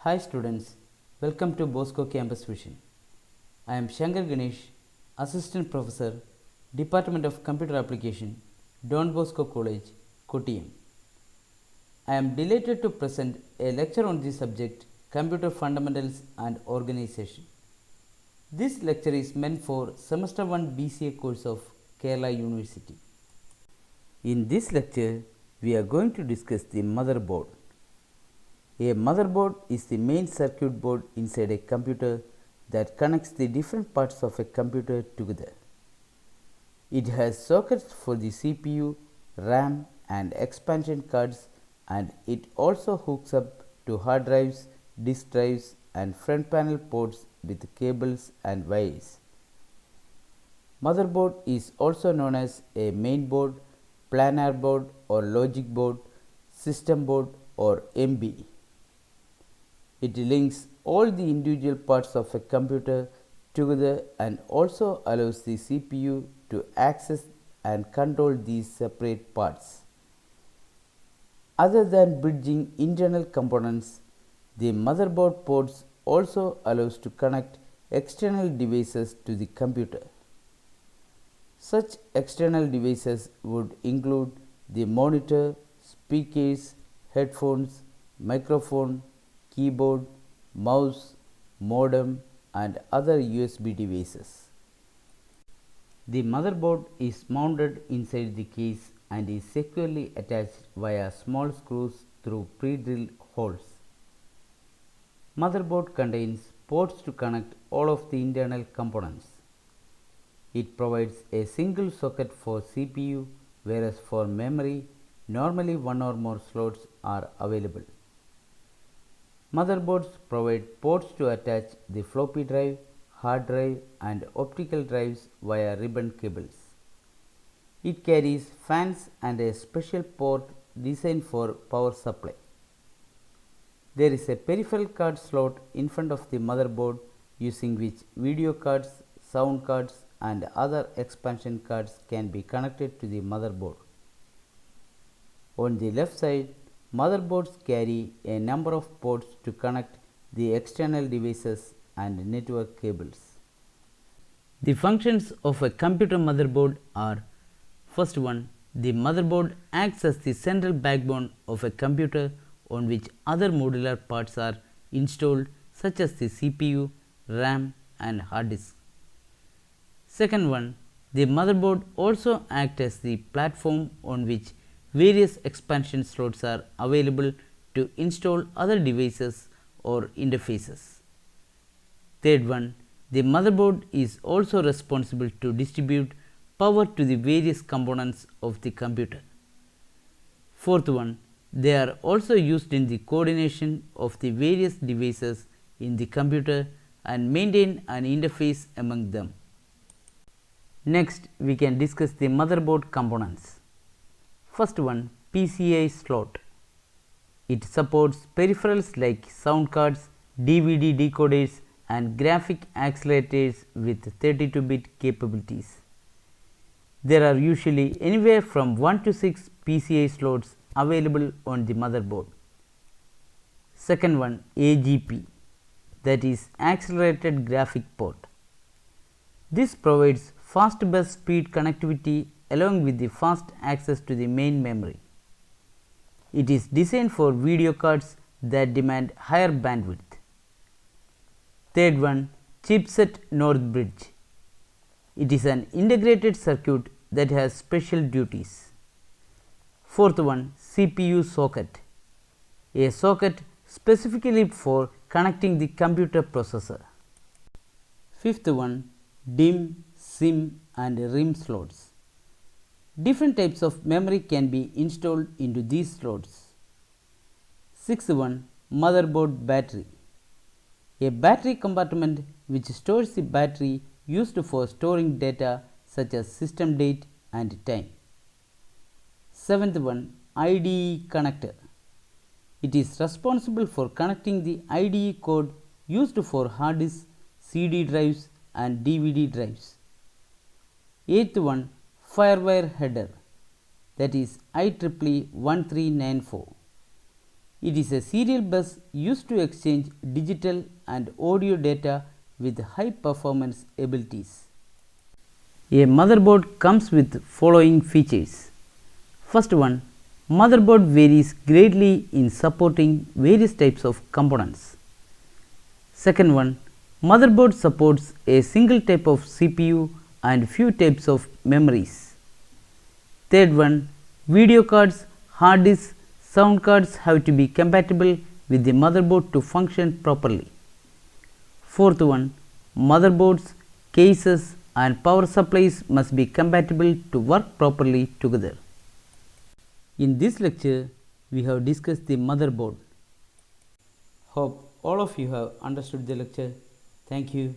Hi students, welcome to Bosco Campus Vision. I am Shankar Ganesh, Assistant Professor, Department of Computer Application, Don Bosco College, Kottayam. I am delighted to present a lecture on the subject Computer Fundamentals and Organization. This lecture is meant for Semester 1 BCA course of Kerala University. In this lecture, we are going to discuss the motherboard. A motherboard is the main circuit board inside a computer that connects the different parts of a computer together. It has sockets for the CPU, RAM and expansion cards, and it also hooks up to hard drives, disk drives and front panel ports with cables and wires. Motherboard is also known as a main board, planar board or logic board, system board or MB. It links all the individual parts of a computer together and also allows the CPU to access and control these separate parts. Other than bridging internal components, the motherboard ports also allows to connect external devices to the computer. Such external devices would include the monitor, speakers, headphones, microphone, keyboard, mouse, modem and other USB devices. The motherboard is mounted inside the case and is securely attached via small screws through pre-drilled holes. Motherboard contains ports to connect all of the internal components. It provides a single socket for CPU, whereas for memory, normally one or more slots are available. Motherboards provide ports to attach the floppy drive, hard drive and optical drives via ribbon cables. It carries fans and a special port designed for power supply. There is a peripheral card slot in front of the motherboard using which video cards, sound cards and other expansion cards can be connected to the motherboard. On the left side, motherboards carry a number of ports to connect the external devices and network cables. The functions of a computer motherboard are: first one, the motherboard acts as the central backbone of a computer on which other modular parts are installed such as the CPU, RAM and hard disk. Second one, the motherboard also acts as the platform on which various expansion slots are available to install other devices or interfaces. Third one, the motherboard is also responsible to distribute power to the various components of the computer. Fourth one, they are also used in the coordination of the various devices in the computer and maintain an interface among them. Next, we can discuss the motherboard components. First one, PCI slot. It supports peripherals like sound cards, DVD decoders and graphic accelerators with 32-bit capabilities. There are usually anywhere from 1 to 6 PCI slots available on the motherboard. Second one, AGP, that is accelerated graphic port. This provides fast bus speed connectivity along with the fast access to the main memory. It is designed for video cards that demand higher bandwidth. Third one, chipset North Bridge. It is an integrated circuit that has special duties. Fourth one, CPU socket. A socket specifically for connecting the computer processor. Fifth one, DIMM, SIM and RIM slots. Different types of memory can be installed into these slots. Sixth one, motherboard battery. A battery compartment which stores the battery used for storing data such as system date and time. Seventh one, IDE connector. It is responsible for connecting the IDE code used for hard disks, CD drives and DVD drives. Eighth one, FireWire header, that is IEEE 1394. It is a serial bus used to exchange digital and audio data with high performance abilities. A motherboard comes with following features. First one, motherboard varies greatly in supporting various types of components. Second one, motherboard supports a single type of CPU and few types of memories. Third one, video cards, hard disks, sound cards have to be compatible with the motherboard to function properly. Fourth one, motherboards, cases and power supplies must be compatible to work properly together. In this lecture, we have discussed the motherboard. Hope all of you have understood the lecture. Thank you.